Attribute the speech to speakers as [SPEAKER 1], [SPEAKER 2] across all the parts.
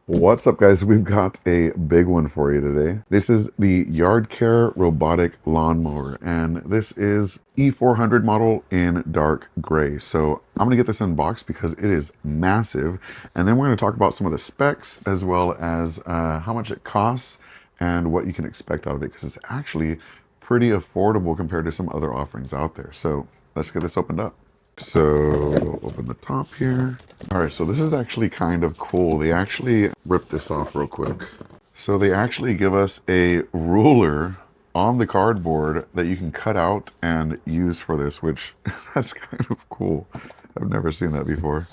[SPEAKER 1] What's up, guys? We've got a big one for you today. This is the Yard Care Robotic Lawnmower, and this is E400 model in dark gray. So I'm going to get this unboxed because it is massive, and then we're going to talk about some of the specs as well as how much it costs and what you can expect out of it, because it's actually pretty affordable compared to some other offerings out there. So let's get this opened up. So we'll open the top here. All right, so this is actually kind of cool. They actually rip this off real quick. So they actually give us a ruler on the cardboard that you can cut out and use for this, which that's kind of cool. I've never seen that before.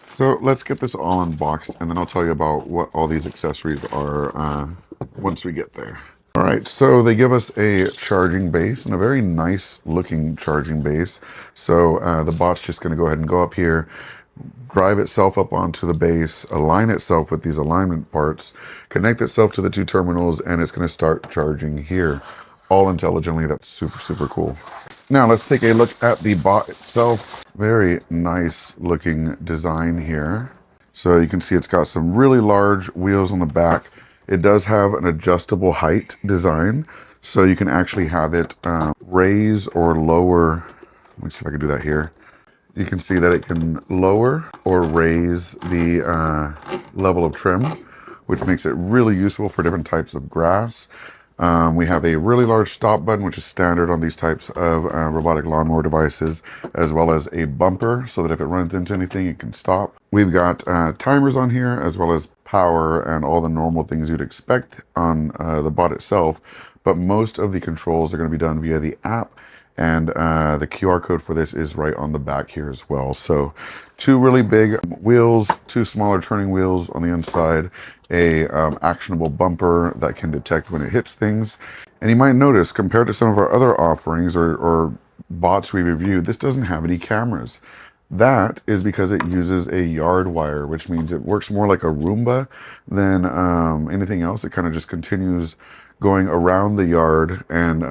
[SPEAKER 1] So let's get this all unboxed, and then I'll tell you about what all these accessories are once we get there. All right, so they give us a charging base, and a very nice looking charging base. So the bot's just going to go ahead and go up here, drive itself up onto the base, align itself with these alignment parts, connect itself to the two terminals, and it's going to start charging here, all intelligently. That's super, super cool. Now let's take a look at the bot itself. Very nice looking design here. So you can see it's got some really large wheels on the back. It does have an adjustable height design, so you can actually have it raise or lower. Let me see if I can do that here. You can see that it can lower or raise the level of trim, which makes it really useful for different types of grass. We have a really large stop button, which is standard on these types of robotic lawnmower devices, as well as a bumper so that if it runs into anything, it can stop. We've got timers on here, as well as power and all the normal things you'd expect on the bot itself. But most of the controls are going to be done via the app, and the QR code for this is right on the back here as well. So two really big wheels, two smaller turning wheels on the inside, a actionable bumper that can detect when it hits things. And you might notice, compared to some of our other offerings or bots we reviewed, this doesn't have any cameras. That is because it uses a yard wire, which means it works more like a Roomba than anything else. It kind of just continues going around the yard and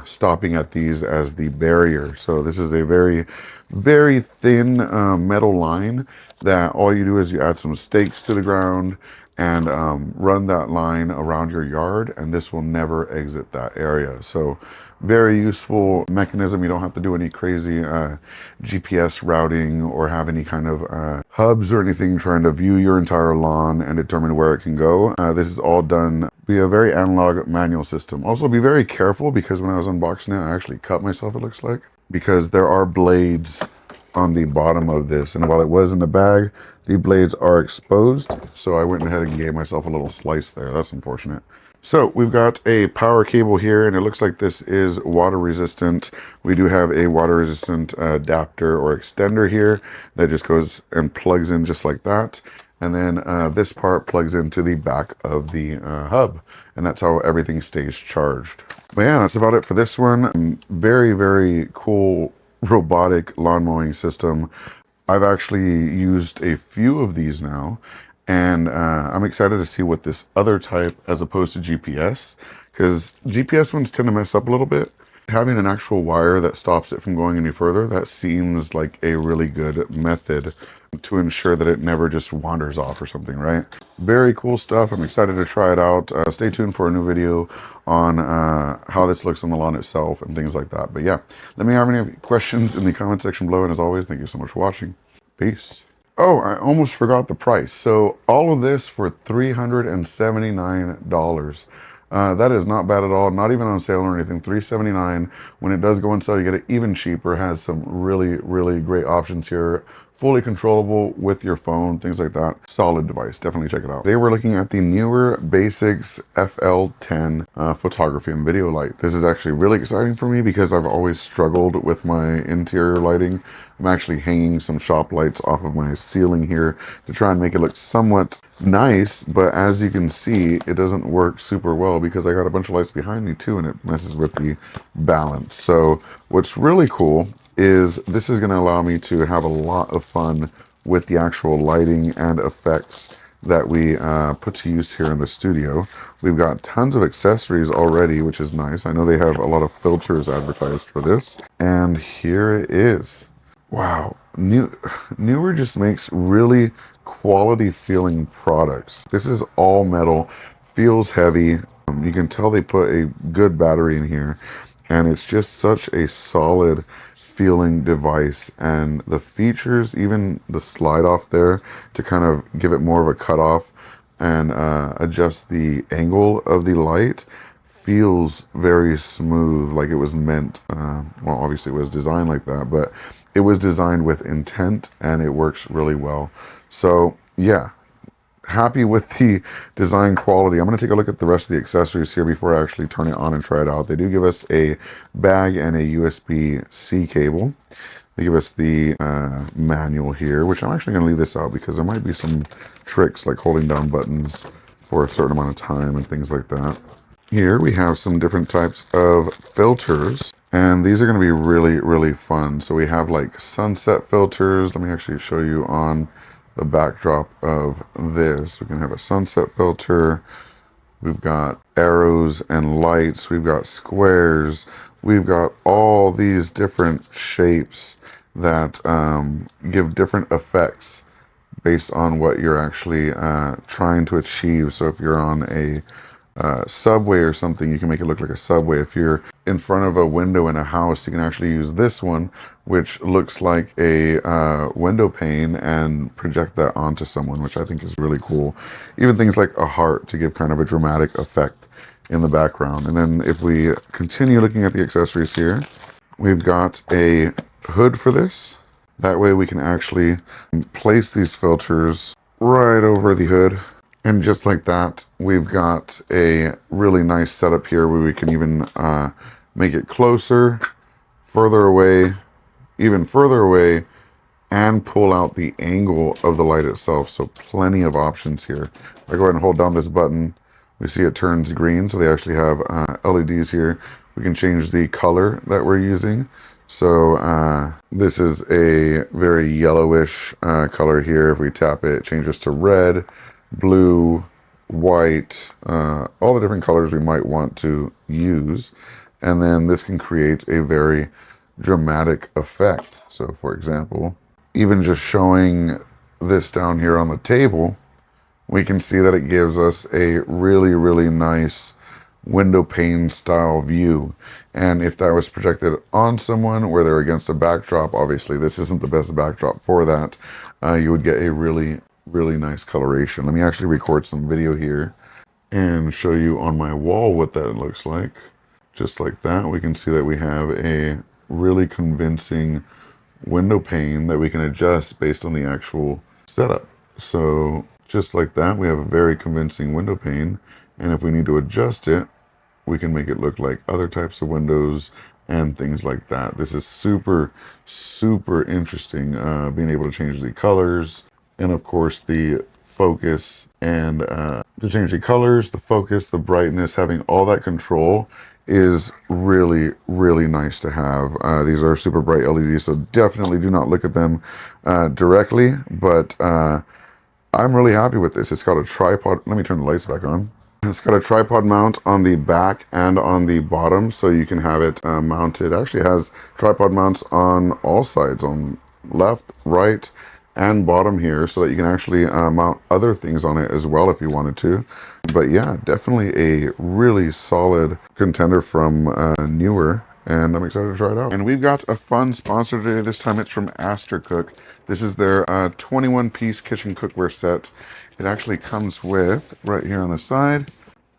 [SPEAKER 1] stopping at these as the barrier. So this is a very, very thin metal line that all you do is you add some stakes to the ground and run that line around your yard, and this will never exit that area. So very useful mechanism. You don't have to do any crazy GPS routing or have any kind of hubs or anything trying to view your entire lawn and determine where it can go. This is all done via a very analog manual system. Also, be very careful, because when I was unboxing it, I actually cut myself, it looks like, because there are blades on the bottom of this, and while it was in the bag, the blades are exposed, so I went ahead and gave myself a little slice there. That's unfortunate. So we've got a power cable here, and it looks like this is water resistant. We do have a water resistant adapter or extender here that just goes and plugs in just like that. And then this part plugs into the back of the hub, and that's how everything stays charged. But yeah, that's about it for this one. Very, very cool robotic lawn mowing system. I've actually used a few of these now, and I'm excited to see what this other type, as opposed to GPS, because GPS ones tend to mess up a little bit. Having an actual wire that stops it from going any further, that seems like a really good method to ensure that it never just wanders off or something, right? Very cool stuff. I'm excited to try it out. Stay tuned for a new video on how this looks on the lawn itself and things like that. But yeah, let me have any questions in the comment section below. And as always, thank you so much for watching. Peace. Oh, I almost forgot the price. So all of this for $379. That is not bad at all. Not even on sale or anything. $379. When it does go on sale, you get it even cheaper. It has some really, really great options here. Fully controllable with your phone, things like that. Solid device. Definitely check it out. Today we're looking at the newer Basics FL10 photography and video light. This is actually really exciting for me because I've always struggled with my interior lighting. I'm actually hanging some shop lights off of my ceiling here to try and make it look somewhat nice, but as you can see, it doesn't work super well because I got a bunch of lights behind me too, and it messes with the balance. So what's really cool is this is going to allow me to have a lot of fun with the actual lighting and effects that we put to use here in the studio. We've got tons of accessories already, which is nice. I know they have a lot of filters advertised for this, and here it is. Wow, Newer just makes really quality feeling products. This is all metal, feels heavy. You can tell they put a good battery in here, and it's just such a solid feeling device. And the features, even the slide off there to kind of give it more of a cutoff and adjust the angle of the light, feels very smooth, like it was meant. Well, obviously it was designed like that, but it was designed with intent and it works really well. So yeah, happy with the design quality. I'm going to take a look at the rest of the accessories here before I actually turn it on and try it out. They do give us a bag and a USB-C cable. They give us the manual here, which I'm actually going to leave this out because there might be some tricks like holding down buttons for a certain amount of time and things like that. Here we have some different types of filters, and these are going to be really, really fun. So we have like sunset filters. Let me actually show you on the backdrop of this. We can have a sunset filter. We've got arrows and lights. We've got squares. We've got all these different shapes that give different effects based on what you're actually trying to achieve. So if you're on a subway or something, you can make it look like a subway. If you're in front of a window in a house, you can actually use this one, which looks like a window pane, and project that onto someone, which I think is really cool. Even things like a heart to give kind of a dramatic effect in the background. And then if we continue looking at the accessories here, we've got a hood for this. That way we can actually place these filters right over the hood. And just like that, we've got a really nice setup here where we can even make it closer, further away, even further away, and pull out the angle of the light itself. So plenty of options here. If I go ahead and hold down this button, we see it turns green. So they actually have LEDs here. We can change the color that we're using. So this is a very yellowish color here. If we tap it, it changes to red, blue, white, all the different colors we might want to use. And then this can create a very dramatic effect. So for example, even just showing this down here on the table, we can see that it gives us a really, really nice window pane style view. And if that was projected on someone where they're against a backdrop, obviously this isn't the best backdrop for that, you would get a really, really nice coloration. Let me actually record some video here and show you on my wall what that looks like. Just like that, we can see that we have a really convincing window pane that we can adjust based on the actual setup. So just like that, we have a very convincing window pane. And if we need to adjust it, we can make it look like other types of windows and things like that. This is super, super interesting, being able to change the colors and of course the focus, and to change the colors, the focus, the brightness, having all that control is really, really nice to have. These are super bright LEDs, so definitely do not look at them directly, but I'm really happy with this. It's got a tripod. Let me turn the lights back on. It's got a tripod mount on the back and on the bottom, so you can have it mounted. It actually has tripod mounts on all sides, on left, right, and bottom here, so that you can actually mount other things on it as well if you wanted to. But yeah, definitely a really solid contender from Newer, and I'm excited to try it out. And we've got a fun sponsor today. This time it's from Cook. This is their 21-piece kitchen cookware set. It actually comes with, right here on the side,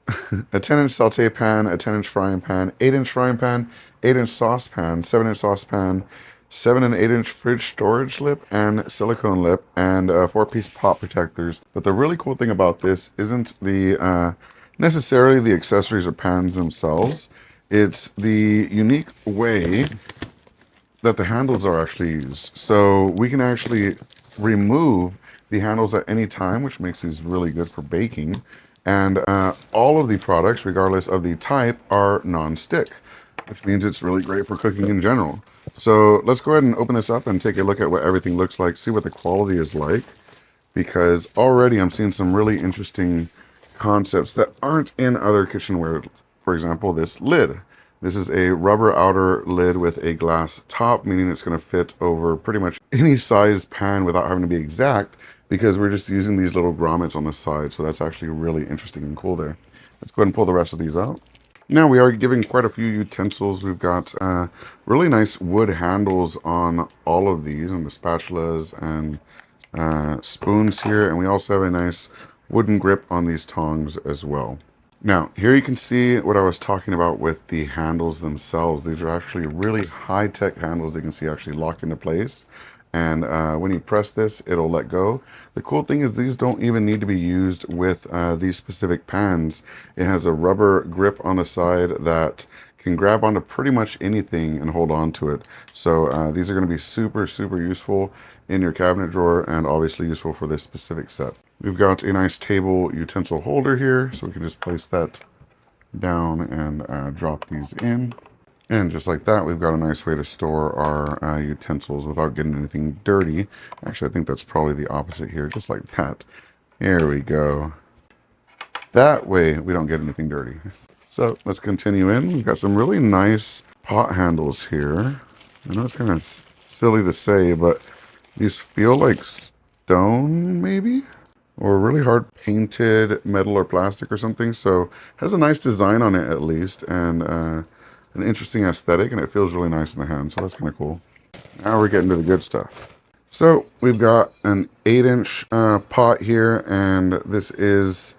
[SPEAKER 1] a 10-inch saute pan, a 10-inch frying pan, 8-inch frying pan, 8-inch saucepan, 7-inch saucepan, 7 and 8-inch fridge storage lip and silicone lip, and 4-piece pot protectors. But the really cool thing about this isn't the necessarily the accessories or pans themselves. It's the unique way that the handles are actually used. So we can actually remove the handles at any time, which makes these really good for baking. And all of the products, regardless of the type, are non-stick, which means it's really great for cooking in general. So let's go ahead and open this up and take a look at what everything looks like, see what the quality is like, because already I'm seeing some really interesting concepts that aren't in other kitchenware. For example, this lid. This is a rubber outer lid with a glass top, meaning it's going to fit over pretty much any size pan without having to be exact, because we're just using these little grommets on the side. So that's actually really interesting and cool there. Let's go ahead and pull the rest of these out. Now we are giving quite a few utensils. We've got really nice wood handles on all of these, and the spatulas and spoons here. And we also have a nice wooden grip on these tongs as well. Now, here you can see what I was talking about with the handles themselves. These are actually really high-tech handles that you can see actually locked into place. And when you press this, it'll let go. The cool thing is these don't even need to be used with these specific pans. It has a rubber grip on the side that can grab onto pretty much anything and hold on to it. So these are going to be super, super useful in your cabinet drawer, and obviously useful for this specific set. We've got a nice table utensil holder here, so we can just place that down and drop these in. And just like that, we've got a nice way to store our utensils without getting anything dirty. Actually, I think that's probably the opposite here, just like that. Here we go. That way we don't get anything dirty. So let's continue in. We've got some really nice pot handles here. I know it's kind of silly to say, but these feel like stone, maybe? Or really hard painted metal or plastic or something. So it has a nice design on it at least, and an interesting aesthetic, and it feels really nice in the hand. So that's kind of cool. Now we're getting to the good stuff. So we've got an 8-inch pot here, and this is,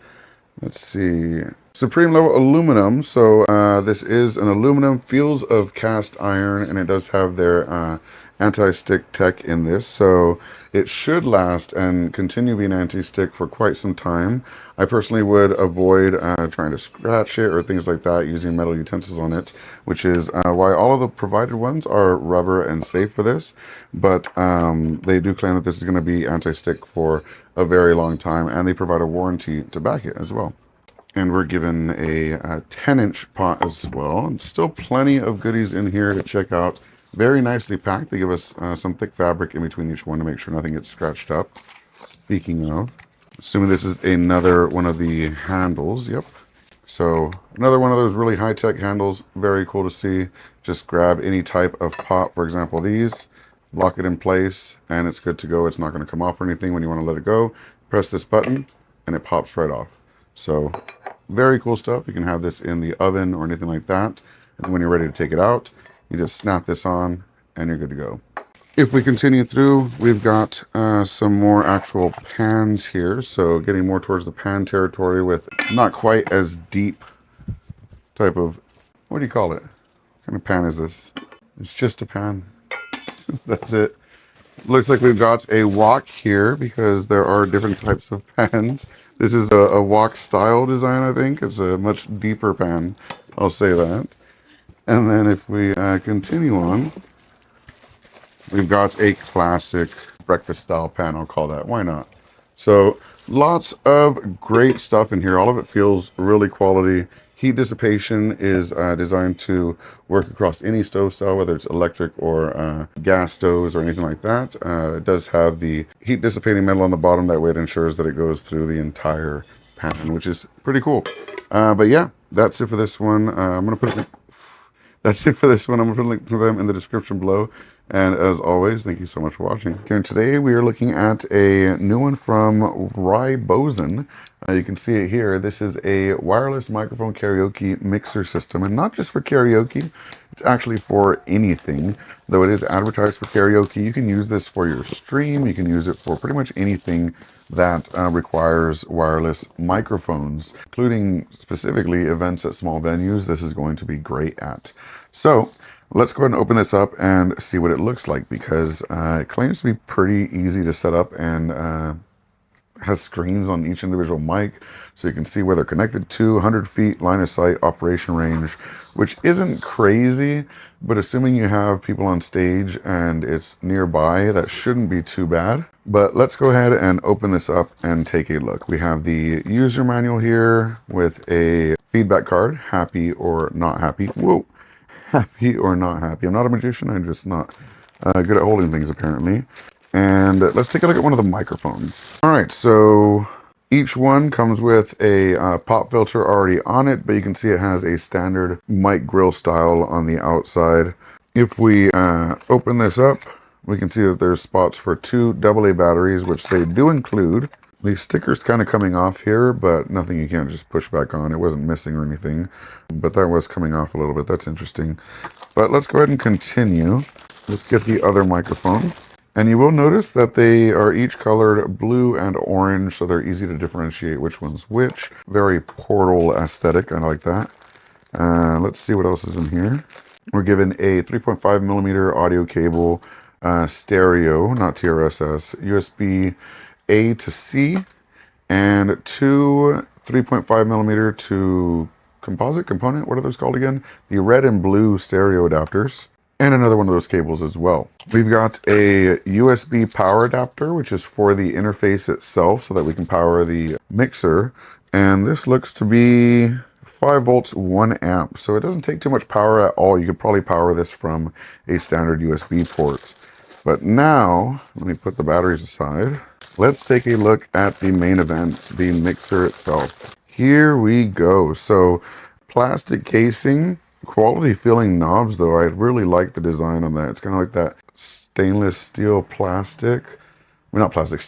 [SPEAKER 1] let's see, Supreme level aluminum. So this is an aluminum, feels of cast iron, and it does have their anti-stick tech in this, so it should last and continue being anti-stick for quite some time. I personally would avoid trying to scratch it or things like that using metal utensils on it, which is why all of the provided ones are rubber and safe for this, but they do claim that this is going to be anti-stick for a very long time, and they provide a warranty to back it as well. And we're given a 10-inch pot as well, and still plenty of goodies in here to check out. Very nicely packed. They give us some thick fabric in between each one to make sure nothing gets scratched up. Speaking of, assuming this is another one of the handles. Yep. So another one of those really high-tech handles. Very cool to see. Just grab any type of pot. For example, these. Lock it in place, and it's good to go. It's not going to come off or anything when you want to let it go. Press this button, and it pops right off. So very cool stuff. You can have this in the oven or anything like that. And when you're ready to take it out, you just snap this on and you're good to go. If we continue through, we've got some more actual pans here. So getting more towards the pan territory with not quite as deep type of, what do you call it? What kind of pan is this? It's just a pan. That's it. Looks like we've got a wok here because there are different types of pans. This is a wok style design, I think. It's a much deeper pan. I'll say that. And then if we continue on, we've got a classic breakfast style pan, I'll call that. Why not? So lots of great stuff in here. All of it feels really quality. Heat dissipation is designed to work across any stove style, whether it's electric or gas stoves or anything like that. It does have the heat dissipating metal on the bottom. That way it ensures that it goes through the entire pan, which is pretty cool. But yeah, that's it for this one. That's it for this one. I'm going to put a link to them in the description below. And as always, thank you so much for watching. And today we are looking at a new one from Rybozen. You can see it here. This is a wireless microphone karaoke mixer system. And not just for karaoke, it's actually for anything. Though it is advertised for karaoke, you can use this for your stream. You can use it for pretty much anything that requires wireless microphones, including specifically events at small venues. This is going to be great at. So let's go ahead and open this up and see what it looks like, because it claims to be pretty easy to set up and has screens on each individual mic, so you can see where they're connected to, 100 feet line of sight operation range, which isn't crazy, but assuming you have people on stage and it's nearby, that shouldn't be too bad. But let's go ahead and open this up and take a look. We have the user manual here with a feedback card, happy or not happy. Whoa, happy or not happy. I'm not a magician, I'm just not good at holding things apparently. And let's take a look at one of the microphones. All right, so Each one comes with a pop filter already on it, but you can see it has a standard mic grill style on the outside. If we open this up, we can see that there's spots for two AA batteries, which they do include. The sticker's kind of coming off here, but nothing you can't just push back on. It wasn't missing or anything, but that was coming off a little bit. That's interesting. But let's go ahead and continue. Let's get the other microphone. And you will notice that they are each colored blue and orange, so they're easy to differentiate which one's which. Very Portal aesthetic, I like that. Let's see what else is in here. We're given a 3.5 millimeter audio cable, stereo, not TRSS, USB A to C, and two 3.5 millimeter to component, what are those called again? The red and blue stereo adapters. And another one of those cables as well. We've got a USB power adapter, which is for the interface itself so that we can power the mixer. And this looks to be 5 volts, 1 amp. So it doesn't take too much power at all. You could probably power this from a standard USB port. But now, let me put the batteries aside. Let's take a look at the main event, the mixer itself. Here we go. So plastic casing. Quality feeling knobs though, I really like the design on that. It's kind of like that stainless steel plastic. Well, not plastic,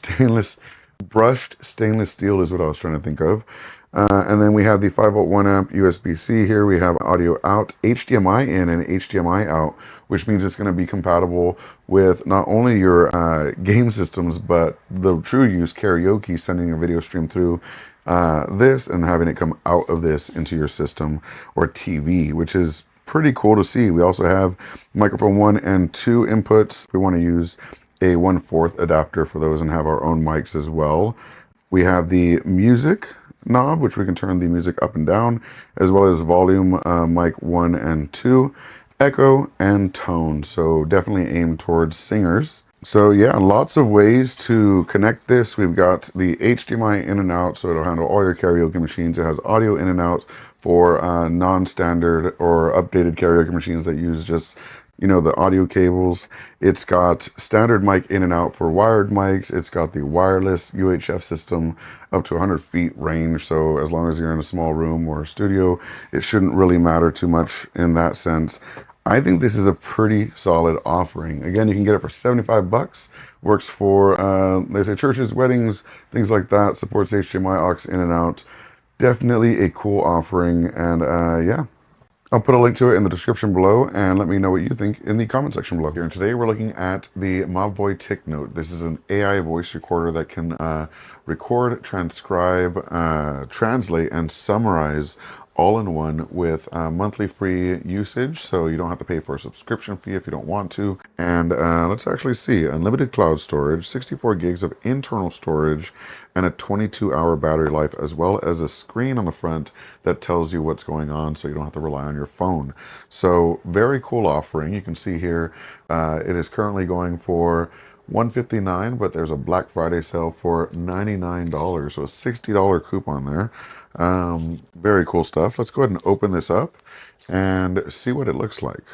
[SPEAKER 1] brushed stainless steel is what I was trying to think of. And then we have the 5 volt 1 amp USB-C here. We have audio out, HDMI in and HDMI out, which means it's going to be compatible with not only your game systems, but the true use karaoke, sending your video stream through this and having it come out of this into your system or TV, which is pretty cool to see. We also have microphone 1 and 2 inputs. We want to use a 1/4 adapter for those and have our own mics as well. We have the music knob, which we can turn the music up and down, as well as volume, mic 1 and 2, echo, and tone. So definitely aimed towards singers. So yeah, lots of ways to connect this. We've got the HDMI in and out, so it'll handle all your karaoke machines. It has audio in and out for non-standard or updated karaoke machines that use just, you know, the audio cables. It's got standard mic in and out for wired mics. It's got the wireless UHF system up to 100 feet range. So as long as you're in a small room or a studio, it shouldn't really matter too much in that sense. I think this is a pretty solid offering. Again, you can get it for 75 bucks. Works for, they say churches, weddings, things like that. Supports HDMI aux in and out. Definitely a cool offering. And yeah, I'll put a link to it in the description below and let me know what you think in the comment section below. Here, and today we're looking at the MikeTheTech Note. This is an AI voice recorder that can record, transcribe, translate, and summarize all in one with monthly free usage, so you don't have to pay for a subscription fee if you don't want to. And let's actually see, unlimited cloud storage, 64 gigs of internal storage, and a 22-hour battery life, as well as a screen on the front that tells you what's going on so you don't have to rely on your phone. So very cool offering. You can see here it is currently going for $159, but there's a Black Friday sale for $99, so a $60 coupon there. Very cool stuff. Let's go ahead and open this up and see what it looks like.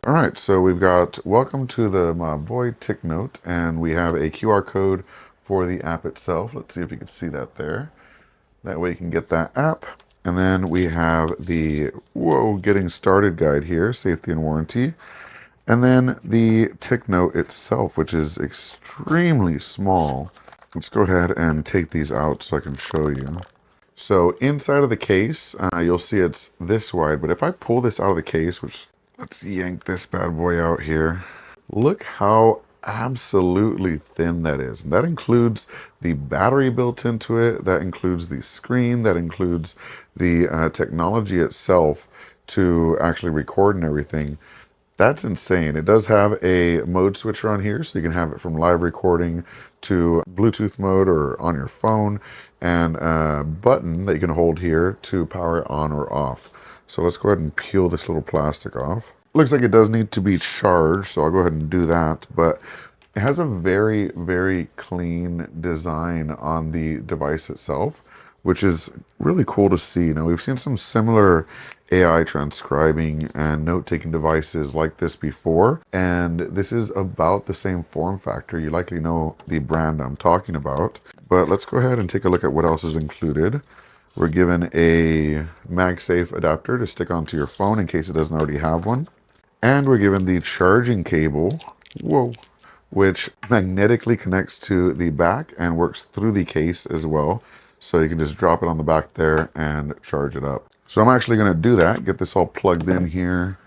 [SPEAKER 1] All right, so we've got welcome to the MikeTheTech Note, and we have a QR code for the app itself. Let's see if you can see that there. That way you can get that app. And then we have the getting started guide here, safety and warranty. And then the Tech Note itself, which is extremely small. Let's go ahead and take these out so I can show you. So inside of the case, you'll see it's this wide, but if I pull this out of the case, which let's yank this bad boy out here, look how absolutely thin that is. And that includes the battery built into it, that includes the screen, that includes the technology itself to actually record and everything. That's insane. It does have a mode switcher on here, so you can have it from live recording to Bluetooth mode or on your phone, and a button that you can hold here to power it on or off. So let's go ahead and peel this little plastic off. Looks like it does need to be charged, so I'll go ahead and do that, but it has a very, very clean design on the device itself, which is really cool to see. Now, we've seen some similar AI transcribing and note-taking devices like this before, and this is about the same form factor. You likely know the brand I'm talking about, but let's go ahead and take a look at what else is included. We're given a MagSafe adapter to stick onto your phone in case it doesn't already have one. And we're given the charging cable, whoa, which magnetically connects to the back and works through the case as well. So you can just drop it on the back there and charge it up. So I'm actually going to do that, get this all plugged in here.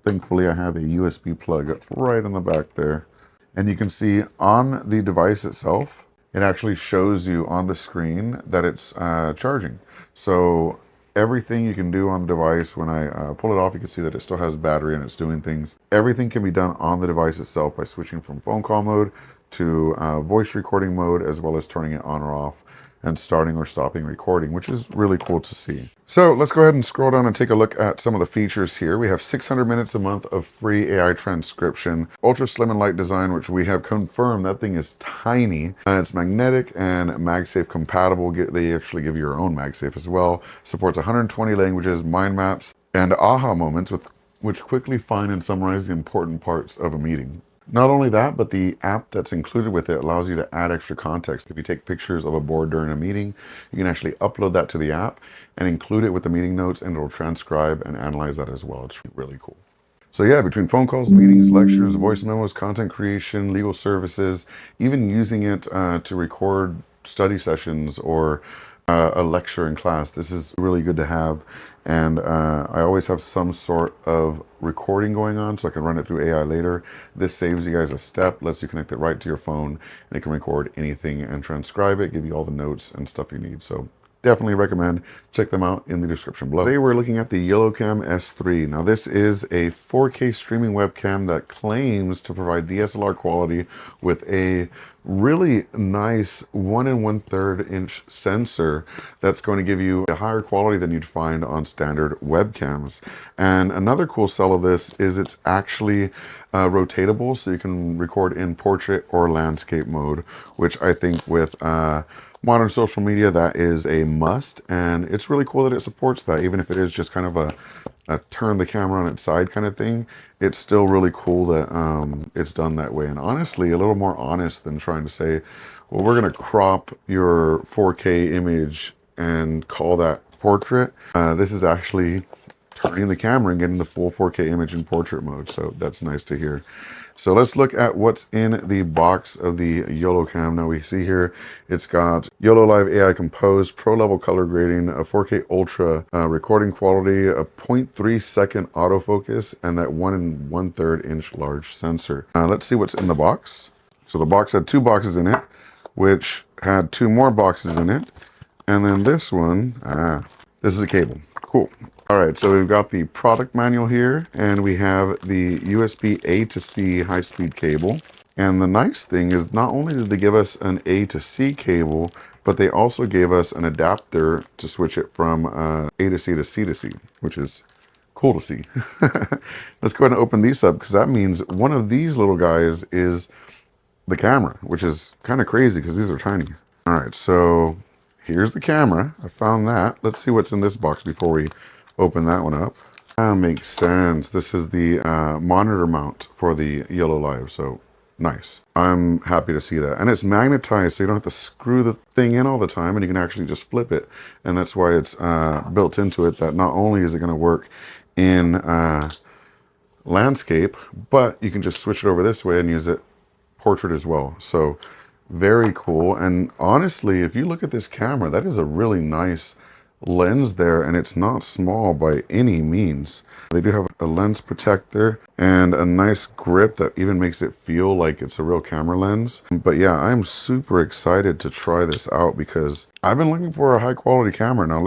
[SPEAKER 1] Thankfully, I have a USB plug right in the back there. And you can see on the device itself, it actually shows you on the screen that it's charging. So everything you can do on the device, when I pull it off, you can see that it still has battery and it's doing things. Everything can be done on the device itself by switching from phone call mode to voice recording mode, as well as turning it on or off and starting or stopping recording, which is really cool to see. So let's go ahead and scroll down and take a look at some of the features here. We have 600 minutes a month of free AI transcription, ultra slim and light design, which we have confirmed that thing is tiny. It's magnetic and MagSafe compatible. They actually give you your own MagSafe as well. Supports 120 languages, mind maps, and aha moments, which quickly find and summarize the important parts of a meeting. Not only that, but the app that's included with it allows you to add extra context. If you take pictures of a board during a meeting, you can actually upload that to the app and include it with the meeting notes, and it'll transcribe and analyze that as well. It's really cool. So yeah, between phone calls, meetings, lectures, voice memos, content creation, legal services, even using it to record study sessions or a lecture in class, this is really good to have. And I always have some sort of recording going on so I can run it through AI later. This saves you guys a step, lets you connect it right to your phone, and it can record anything and transcribe it, give you all the notes and stuff you need. So definitely recommend. Check them out in the description below. Today we're looking at the YellowCam S3. Now this is a 4K streaming webcam that claims to provide DSLR quality with a really nice 1 1/3 inch sensor that's going to give you a higher quality than you'd find on standard webcams. And another cool sell of this is it's actually rotatable, so you can record in portrait or landscape mode, which I think with modern social media, that is a must. And it's really cool that it supports that, even if it is just kind of a turn the camera on its side kind of thing. It's still really cool that it's done that way. And honestly, a little more honest than trying to say, well, we're going to crop your 4K image and call that portrait. This is actually turning the camera and getting the full 4K image in portrait mode. So that's nice to hear. So let's look at what's in the box of the YellowCam. Now we see here, it's got YOLO Live AI Compose, Pro Level Color Grading, a 4K Ultra recording quality, a 0.3 second autofocus, and that 1 1/3 inch large sensor. Let's see what's in the box. So the box had 2 boxes in it, which had 2 more boxes in it. And then this one, this is a cable. Cool. All right, so we've got the product manual here, and we have the USB A to C high-speed cable. And the nice thing is, not only did they give us an A to C cable, but they also gave us an adapter to switch it from A to C to C to C, which is cool to see. Let's go ahead and open these up, because that means one of these little guys is the camera, which is kind of crazy because these are tiny. All right, so here's the camera. I found that. Let's see what's in this box before we open that one up. That makes sense. This is the monitor mount for the YOLO Live, so nice. I'm happy to see that. And it's magnetized, so you don't have to screw the thing in all the time, and you can actually just flip it. And that's why it's built into it, that not only is it going to work in landscape, but you can just switch it over this way and use it portrait as well. So very cool. And honestly, if you look at this camera, that is a really nice lens there, and it's not small by any means. They do have a lens protector and a nice grip that even makes it feel like it's a real camera lens. But yeah, I'm super excited to try this out because I've been looking for a high quality camera. Now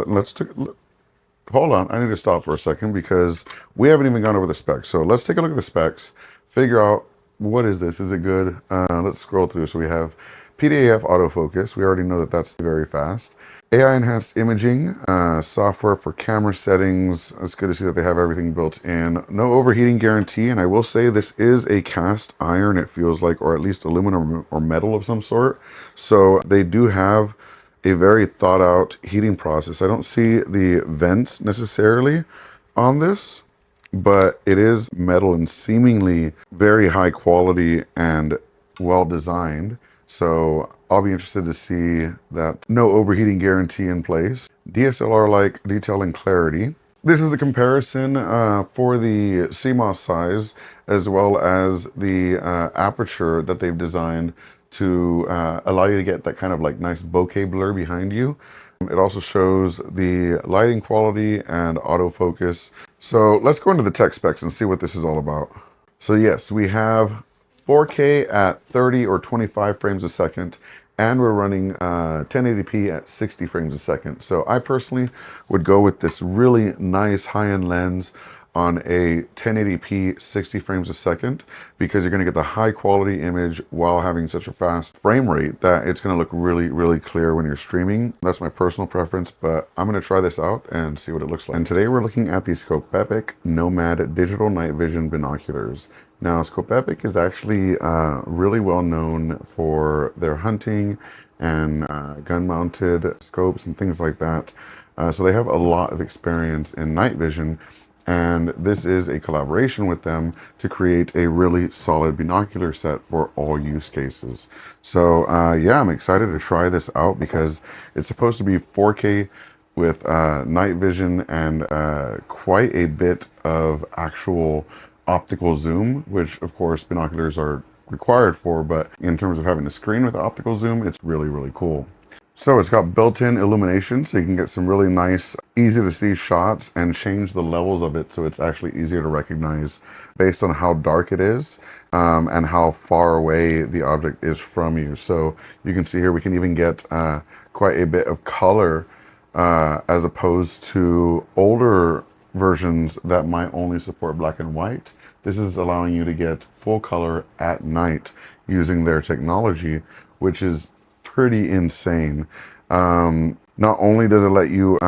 [SPEAKER 1] hold on, I need to stop for a second because we haven't even gone over the specs. So let's take a look at the specs, figure out what is this, is it good? Let's scroll through. So we have PDAF autofocus. We already know that that's very fast. AI enhanced imaging, software for camera settings. It's good to see that they have everything built in. No overheating guarantee. And I will say this is a cast iron, it feels like, or at least aluminum or metal of some sort. So they do have a very thought out heating process. I don't see the vents necessarily, on this, but it is metal and seemingly very high quality and well designed. So I'll be interested to see that no overheating guarantee in place. DSLR-like detail and clarity. This is the comparison for the CMOS size as well as the aperture that they've designed to allow you to get that kind of like nice bokeh blur behind you. It also shows the lighting quality and autofocus. So let's go into the tech specs and see what this is all about. So yes, we have 4K at 30 or 25 frames a second, and we're running 1080p at 60 frames a second. So I personally would go with this really nice high-end lens on a 1080p 60 frames a second, because you're going to get the high quality image while having such a fast frame rate that it's going to look really, really clear when you're streaming. That's my personal preference, but I'm going to try this out and see what it looks like. And today we're looking at the Scopepic Nomad Digital Night Vision Binoculars. Now, Scopepic is actually really well known for their hunting and gun-mounted scopes and things like that. So they have a lot of experience in night vision, and this is a collaboration with them to create a really solid binocular set for all use cases. So yeah, I'm excited to try this out because it's supposed to be 4K with night vision and quite a bit of actual optical zoom, which of course binoculars are required for, but in terms of having a screen with optical zoom, it's really, really cool. So it's got built-in illumination, so you can get some really nice, easy to see shots and change the levels of it so it's actually easier to recognize based on how dark it is and how far away the object is from you. So you can see here we can even get quite a bit of color as opposed to older versions that might only support black and white. This is allowing you to get full color at night using their technology, which is pretty insane. Not only does it let you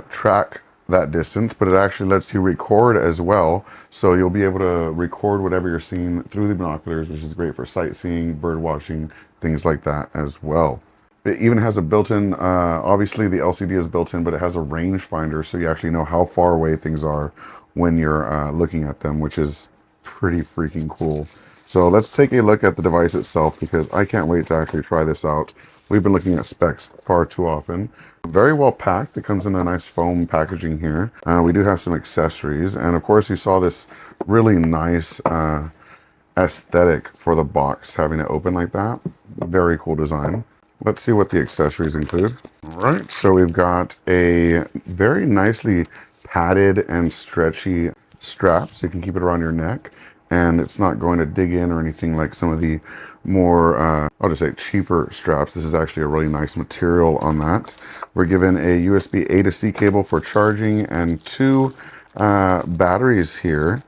[SPEAKER 1] track that distance, but it actually lets you record as well. So you'll be able to record whatever you're seeing through the binoculars, which is great for sightseeing, bird watching, things like that as well. It even has a built-in, obviously the LCD is built in, but it has a rangefinder, so you actually know how far away things are when you're looking at them, which is pretty freaking cool. So let's take a look at the device itself, because I can't wait to actually try this out. We've been looking at specs far too often. Very well packed. It comes in a nice foam packaging here. We do have some accessories, and of course you saw this really nice aesthetic for the box, having it open like that. Very cool design. Let's see what the accessories include. All right, so we've got a very nicely padded and stretchy strap, so you can keep it around your neck, and it's not going to dig in or anything like some of the more, I'll just say cheaper straps. This is actually a really nice material on that. We're given a USB A to C cable for charging and two batteries here.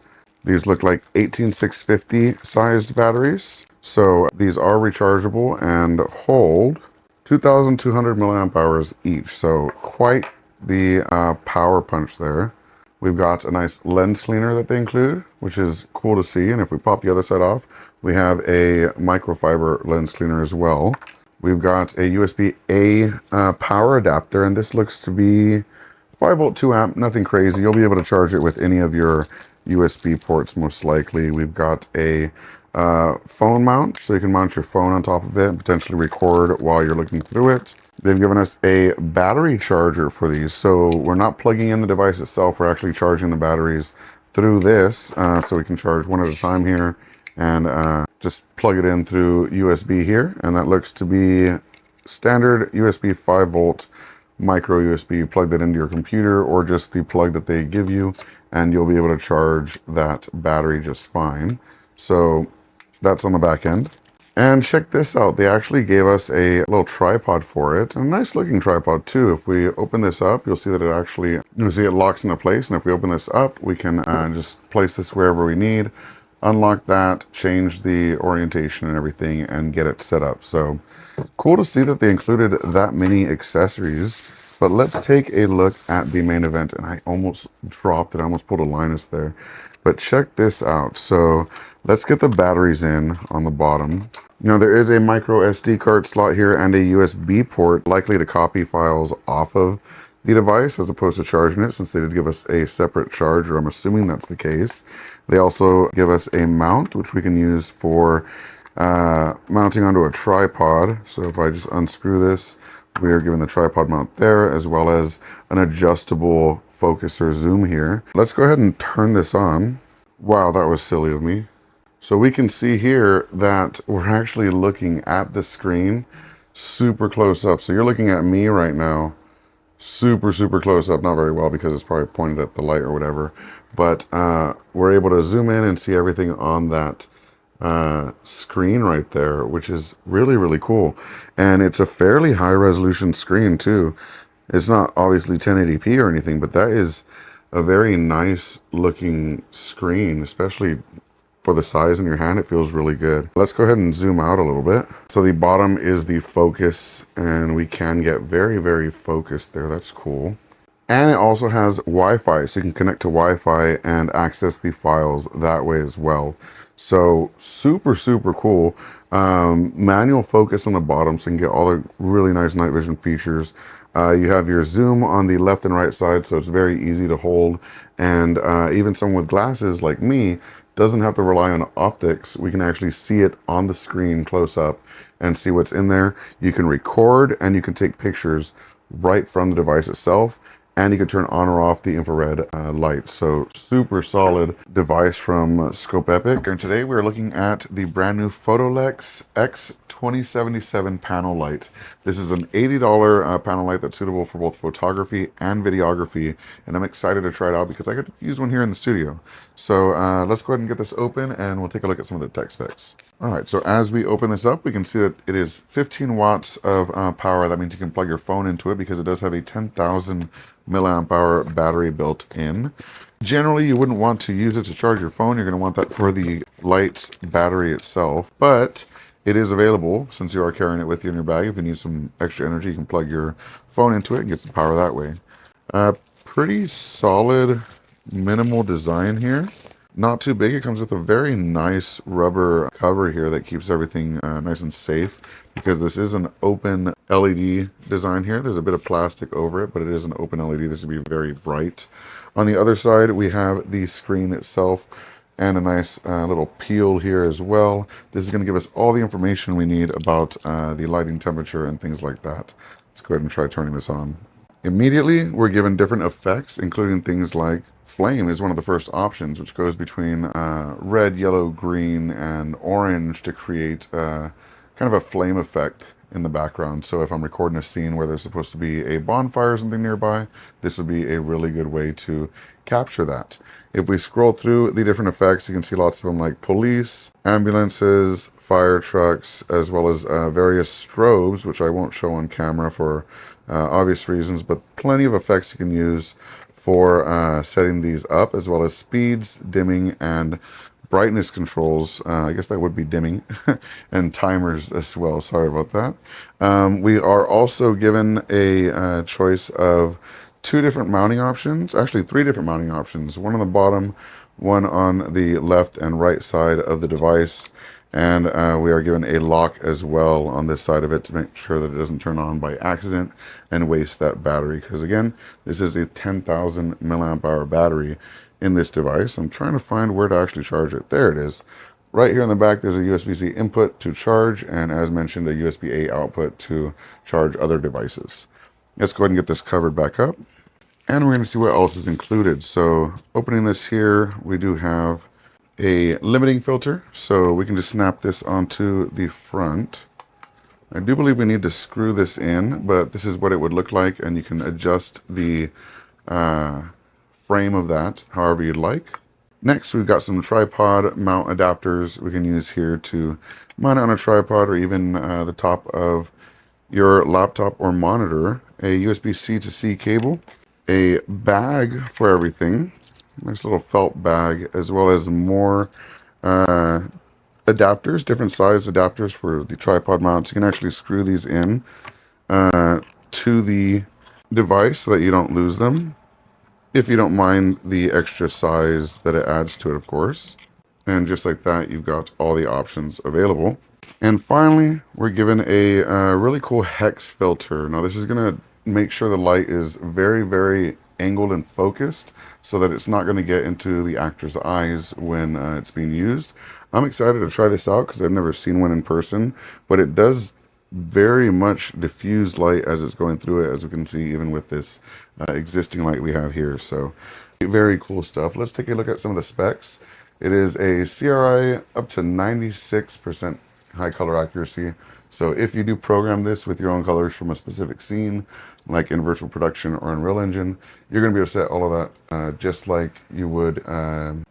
[SPEAKER 1] These look like 18650 sized batteries. So these are rechargeable and hold 2,200 milliamp hours each. So quite the power punch there. We've got a nice lens cleaner that they include, which is cool to see. And if we pop the other side off, we have a microfiber lens cleaner as well. We've got a USB-A power adapter, and this looks to be 5-volt 2-amp, nothing crazy. You'll be able to charge it with any of your USB ports most likely. We've got a phone mount, so you can mount your phone on top of it and potentially record while you're looking through it. They've given us a battery charger for these, so we're not plugging in the device itself, we're actually charging the batteries through this, so we can charge one at a time here and just plug it in through USB here, and that looks to be standard USB 5-volt micro USB. Plug that into your computer or just the plug that they give you, and you'll be able to charge that battery just fine. So that's on the back end. And check this out, they actually gave us a little tripod for it, and a nice looking tripod too. If we open this up, you'll see that it actually, you'll see it locks into place, and if we open this up, we can just place this wherever we need, unlock that, change the orientation and everything, and get it set up. So cool to see that they included that many accessories. But let's take a look at the main event, and I almost dropped it, I almost pulled a Linus there. But check this out. So let's get the batteries in on the bottom. Now there is a micro SD card slot here and a USB port, likely to copy files off of the device as opposed to charging it, since they did give us a separate charger. I'm assuming that's the case. They also give us a mount, which we can use for mounting onto a tripod. So if I just unscrew this, we are given the tripod mount there, as well as an adjustable focus or zoom here. Let's go ahead and turn this on. Wow, that was silly of me. So we can see here that we're actually looking at the screen super close up. So you're looking at me right now, super close up. Not very well because it's probably pointed at the light or whatever. But we're able to zoom in and see everything on that screen right there, which is really cool. And it's a fairly high resolution screen too. It's not obviously 1080p or anything, but that is a very nice looking screen, especially for the size in your hand. It feels really good. Let's go ahead and zoom out a little bit. So the bottom is the focus, and we can get very focused there. That's cool. And it also has Wi-Fi, so you can connect to Wi-Fi and access the files that way as well. So super cool. Manual focus on the bottom, so you can get all the really nice night vision features. You have your zoom on the left and right side, so it's very easy to hold. And even someone with glasses like me doesn't have to rely on optics. We can actually see it on the screen close up and see what's in there. You can record and you can take pictures right from the device itself. And you can turn on or off the infrared light. So super solid device from Scope Epic. And today we're looking at the brand new Photolex X2077 panel light. This is an $80 panel light that's suitable for both photography and videography. And I'm excited to try it out because I could use one here in the studio. So let's go ahead and get this open and we'll take a look at some of the tech specs. All right, so as we open this up, we can see that it is 15 watts of power. That means you can plug your phone into it because it does have a 10,000 milliamp hour battery built in. Generally, you wouldn't want to use it to charge your phone. You're going to want that for the light's battery itself, but it is available since you are carrying it with you in your bag. If you need some extra energy, you can plug your phone into it and get some power that way. Pretty solid, minimal design here. Not too big. It comes with a very nice rubber cover here that keeps everything nice and safe, because this is an open LED design here. There's a bit of plastic over it, but it is an open LED. This will be very bright. On the other side, we have the screen itself and a nice little peel here as well. This is going to give us all the information we need about the lighting temperature and things like that. Let's go ahead and try turning this on. Immediately, we're given different effects, including things like flame is one of the first options, which goes between red, yellow, green, and orange to create kind of a flame effect in the background. So if I'm recording a scene where there's supposed to be a bonfire or something nearby, this would be a really good way to capture that. If we scroll through the different effects, you can see lots of them like police, ambulances, fire trucks, as well as various strobes, which I won't show on camera for obvious reasons, but plenty of effects you can use for setting these up, as well as speeds, dimming, and brightness controls. I guess that would be dimming, and timers as well. Sorry about that. We are also given a choice of two different mounting options, actually three different mounting options, one on the bottom, one on the left and right side of the device. And we are given a lock as well on this side of it to make sure that it doesn't turn on by accident and waste that battery. Because again, this is a 10,000 milliamp hour battery in this device. I'm trying to find where to actually charge it. There it is. Right here in the back, there's a USB-C input to charge, and as mentioned, a USB-A output to charge other devices. Let's go ahead and get this covered back up. And we're going to see what else is included. So opening this here, we do have a limiting filter, so we can just snap this onto the front. I do believe we need to screw this in, but this is what it would look like, and you can adjust the frame of that however you'd like. Next, we've got some tripod mount adapters we can use here to mount it on a tripod or even the top of your laptop or monitor. A USB-C to C cable, a bag for everything, nice little felt bag, as well as more adapters, different size adapters for the tripod mounts. You can actually screw these in to the device so that you don't lose them, if you don't mind the extra size that it adds to it, of course. And just like that, you've got all the options available. And finally, we're given a really cool hex filter. Now, this is going to make sure the light is very, very angled and focused so that it's not going to get into the actor's eyes when it's being used. I'm excited to try this out because I've never seen one in person, but it does very much diffuse light as it's going through it, as we can see even with this existing light we have here. So very cool stuff. Let's take a look at some of the specs. It is a CRI up to 96% high color accuracy. So if you do program this with your own colors from a specific scene, like in virtual production or Unreal Engine, you're going to be able to set all of that just like you would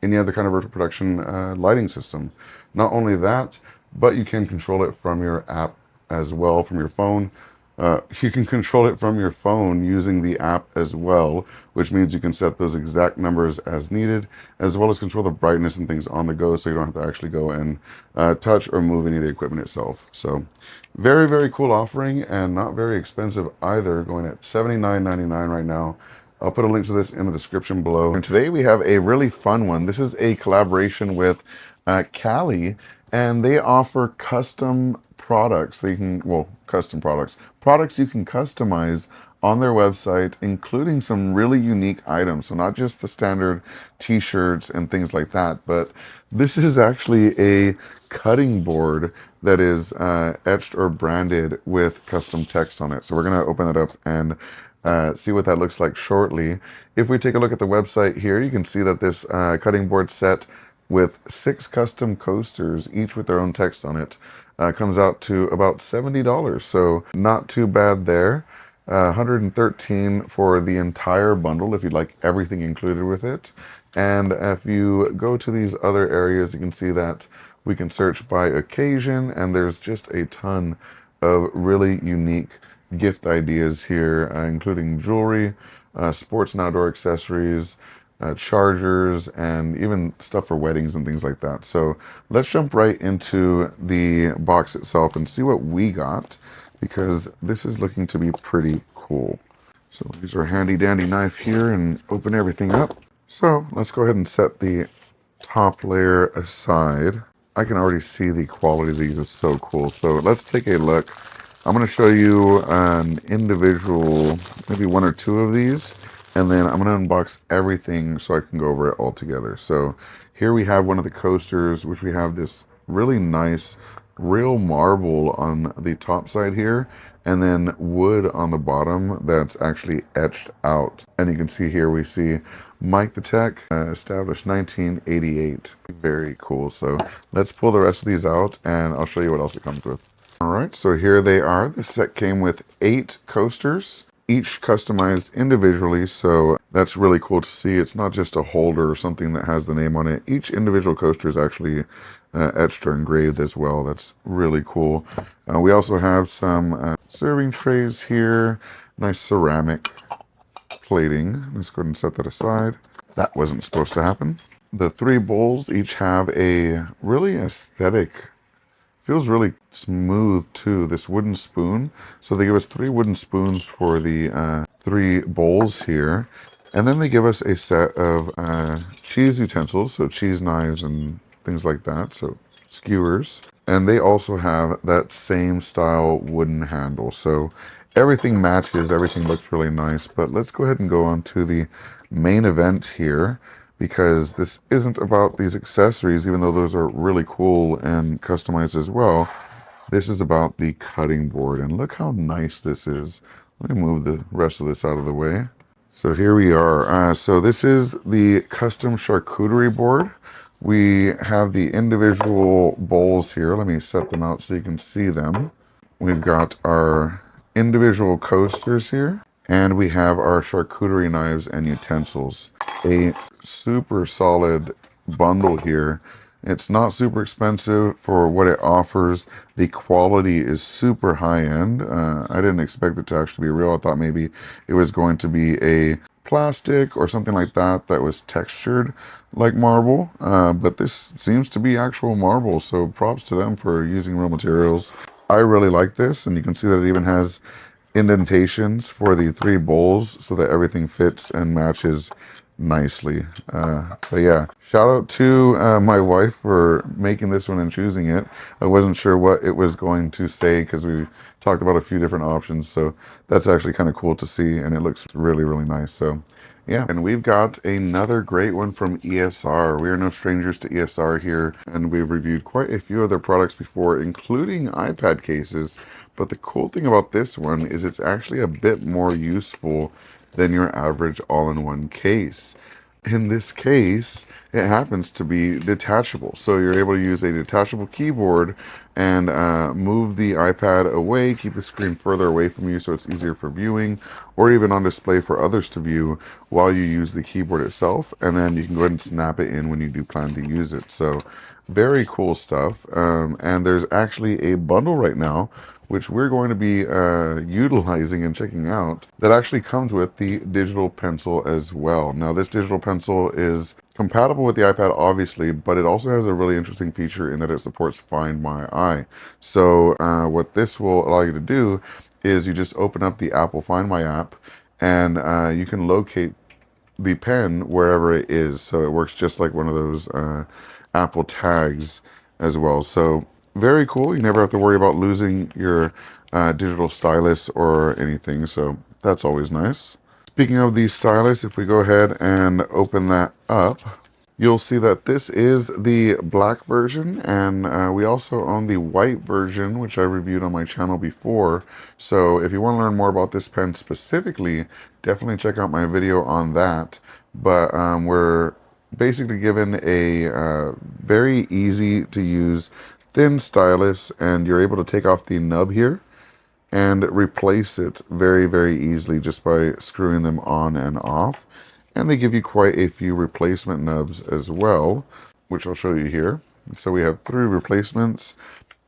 [SPEAKER 1] any other kind of virtual production lighting system. Not only that, but you can control it from your app as well, from your phone. You can control it from your phone using the app as well, which means you can set those exact numbers as needed, as well as control the brightness and things on the go, so you don't have to actually go and touch or move any of the equipment itself. So very, very cool offering, and not very expensive either, going at $79.99 right now. I'll put a link to this in the description below. And today we have a really fun one. This is a collaboration with Kali, and they offer custom products. They can, well, custom products you can customize on their website, including some really unique items. So not just the standard t-shirts and things like that, but this is actually a cutting board that is etched or branded with custom text on it. So we're going to open it up and see what that looks like shortly. If we take a look at the website here, you can see that this cutting board set with 6 custom coasters, each with their own text on it, comes out to about $70. So not too bad there. $113 for the entire bundle if you'd like everything included with it. And if you go to these other areas, you can see that we can search by occasion, and there's just a ton of really unique gift ideas here, including jewelry, sports and outdoor accessories, chargers, and even stuff for weddings and things like that. So let's jump right into the box itself and see what we got, because this is looking to be pretty cool. So use our handy dandy knife here and open everything up. So let's go ahead and set the top layer aside. I can already see the quality of these is so cool. So let's take a look. I'm going to show you an individual, maybe 1 or 2 of these, and then I'm going to unbox everything so I can go over it all together. So here we have one of the coasters, which we have this really nice real marble on the top side here, and then wood on the bottom that's actually etched out. And you can see here, we see MikeTheTech, established 1988. Very cool. So let's pull the rest of these out and I'll show you what else it comes with. All right, so here they are. The set came with 8 coasters, each customized individually, so that's really cool to see. It's not just a holder or something that has the name on it. Each individual coaster is actually etched or engraved as well. That's really cool. We also have some serving trays here, nice ceramic plating. Let's go ahead and set that aside. That wasn't supposed to happen. The 3 bowls each have a really aesthetic, feels really smooth too, this wooden spoon. So they give us 3 wooden spoons for the 3 bowls here. And then they give us a set of cheese utensils, so cheese knives and things like that, so skewers. And they also have that same style wooden handle. So everything matches, everything looks really nice. But let's go ahead and go on to the main event here, because this isn't about these accessories, even though those are really cool and customized as well. This is about the cutting board, and look how nice this is. Let me move the rest of this out of the way. So here we are. So this is the custom charcuterie board. We have the individual bowls here. Let me set them out so you can see them. We've got our individual coasters here, and we have our charcuterie knives and utensils. A super solid bundle here. It's not super expensive for what it offers. The quality is super high end. I didn't expect it to actually be real. I thought maybe it was going to be a plastic or something like that that was textured like marble, but this seems to be actual marble, so props to them for using real materials. I really like this, and you can see that it even has indentations for the 3 bowls so that everything fits and matches nicely. But yeah, shout out to my wife for making this one and choosing it. I wasn't sure what it was going to say because we talked about a few different options. So that's actually kind of cool to see, and it looks really, really nice. So yeah, and we've got another great one from ESR. We are no strangers to ESR here, and we've reviewed quite a few other products before, including iPad cases. But the cool thing about this one is it's actually a bit more useful than your average all-in-one case. In this case, it happens to be detachable. So you're able to use a detachable keyboard and move the iPad away, keep the screen further away from you so it's easier for viewing, or even on display for others to view while you use the keyboard itself. And then you can go ahead and snap it in when you do plan to use it. So very cool stuff. And there's actually a bundle right now which we're going to be utilizing and checking out, that actually comes with the digital pencil as well. Now, this digital pencil is compatible with the iPad, obviously, but it also has a really interesting feature in that it supports Find My Eye. So what this will allow you to do is you just open up the Apple Find My app, and you can locate the pen wherever it is. So it works just like one of those Apple tags as well. So very cool. You never have to worry about losing your digital stylus or anything. So that's always nice. Speaking of the stylus, if we go ahead and open that up, you'll see that this is the black version, and we also own the white version, which I reviewed on my channel before. So if you want to learn more about this pen specifically, definitely check out my video on that. But we're basically given a very easy to use thin stylus, and you're able to take off the nub here and replace it very, very easily just by screwing them on and off. And they give you quite a few replacement nubs as well, which I'll show you here. So we have 3 replacements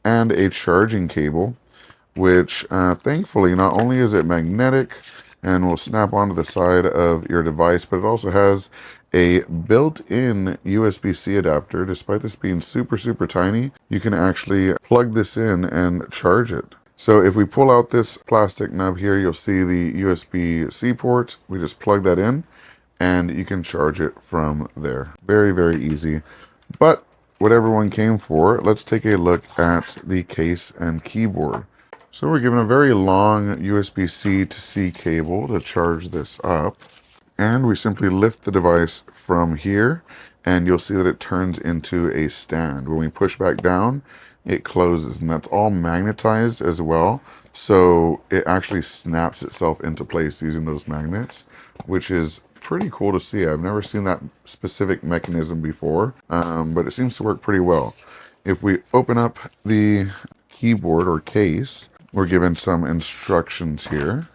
[SPEAKER 1] and a charging cable, which thankfully not only is it magnetic and will snap onto the side of your device, but it also has a built-in USB-C adapter. Despite this being super, super tiny, you can actually plug this in and charge it. So if we pull out this plastic nub here, you'll see the USB-C port. We just plug that in, and you can charge it from there. Very, very easy. But what everyone came for, let's take a look at the case and keyboard. So we're given a very long USB-C to C cable to charge this up. And we simply lift the device from here, and you'll see that it turns into a stand. When we push back down, it closes, and that's all magnetized as well. So it actually snaps itself into place using those magnets, which is pretty cool to see. I've never seen that specific mechanism before, but it seems to work pretty well. If we open up the keyboard or case, we're given some instructions here.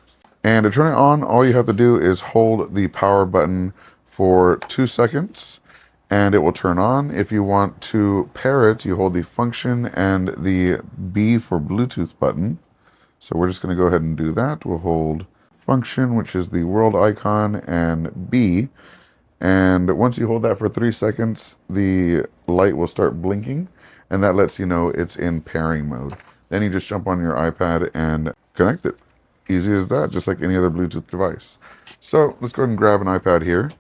[SPEAKER 1] And to turn it on, all you have to do is hold the power button for 2 seconds, and it will turn on. If you want to pair it, you hold the function and the B for Bluetooth button. So we're just going to go ahead and do that. We'll hold function, which is the world icon, and B. And once you hold that for 3 seconds, the light will start blinking, and that lets you know it's in pairing mode. Then you just jump on your iPad and connect it. Easy as that, just like any other Bluetooth device. So let's go ahead and grab an iPad here,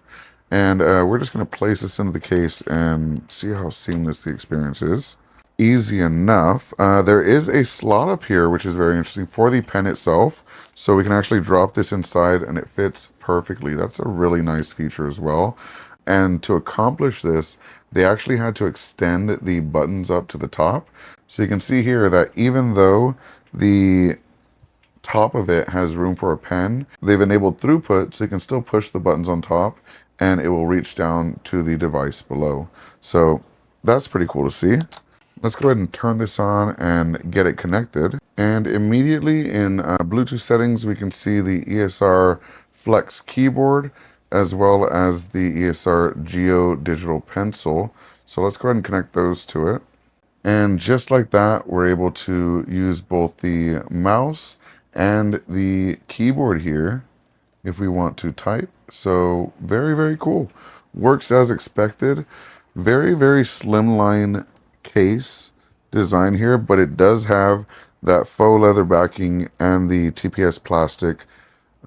[SPEAKER 1] and we're just going to place this into the case and see how seamless the experience is. Easy enough. There is a slot up here, which is very interesting, for the pen itself. So we can actually drop this inside and it fits perfectly. That's a really nice feature as well. And to accomplish this, they actually had to extend the buttons up to the top. So you can see here that even though the top of it has room for a pen, they've enabled throughput, so you can still push the buttons on top and it will reach down to the device below. So that's pretty cool to see. Let's go ahead and turn this on and get it connected. And immediately in Bluetooth settings, we can see the ESR Flex keyboard as well as the ESR Geo Digital Pencil. So let's go ahead and connect those to it. And just like that, we're able to use both the mouse and the keyboard here if we want to type. So very, very cool. Works as expected. Very, very slimline case design here, but it does have that faux leather backing and the TPS plastic,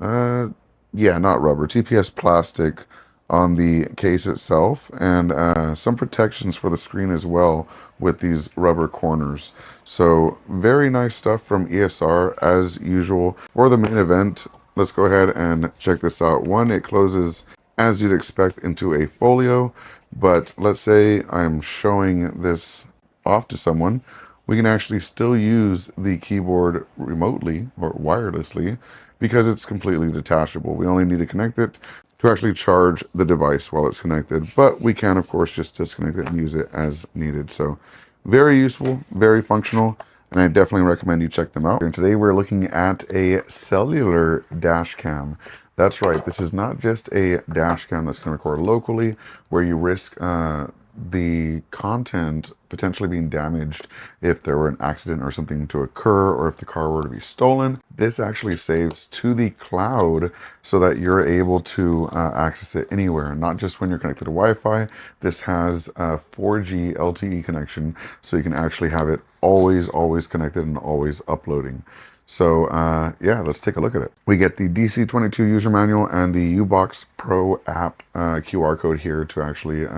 [SPEAKER 1] yeah, not rubber, TPS plastic on the case itself, and some protections for the screen as well with these rubber corners. So very nice stuff from ESR as usual. For the main event, let's go ahead and check this out. One, it closes as you'd expect into a folio, but let's say I'm showing this off to someone, we can actually still use the keyboard remotely or wirelessly because it's completely detachable. We only need to connect it to actually charge the device while it's connected, but we can of course just disconnect it and use it as needed. So very useful, very functional, and I definitely recommend you check them out. And today we're looking at a cellular dash cam. That's right, this is not just a dash cam that's going to record locally where you risk the content potentially being damaged if there were an accident or something to occur, or if the car were to be stolen. This actually saves to the cloud so that you're able to access it anywhere, not just when you're connected to Wi-Fi. This has a 4G LTE connection, so you can actually have it always connected and always uploading. So yeah, let's take a look at it. We get the DC22 user manual and the U-Box Pro app QR code here to actually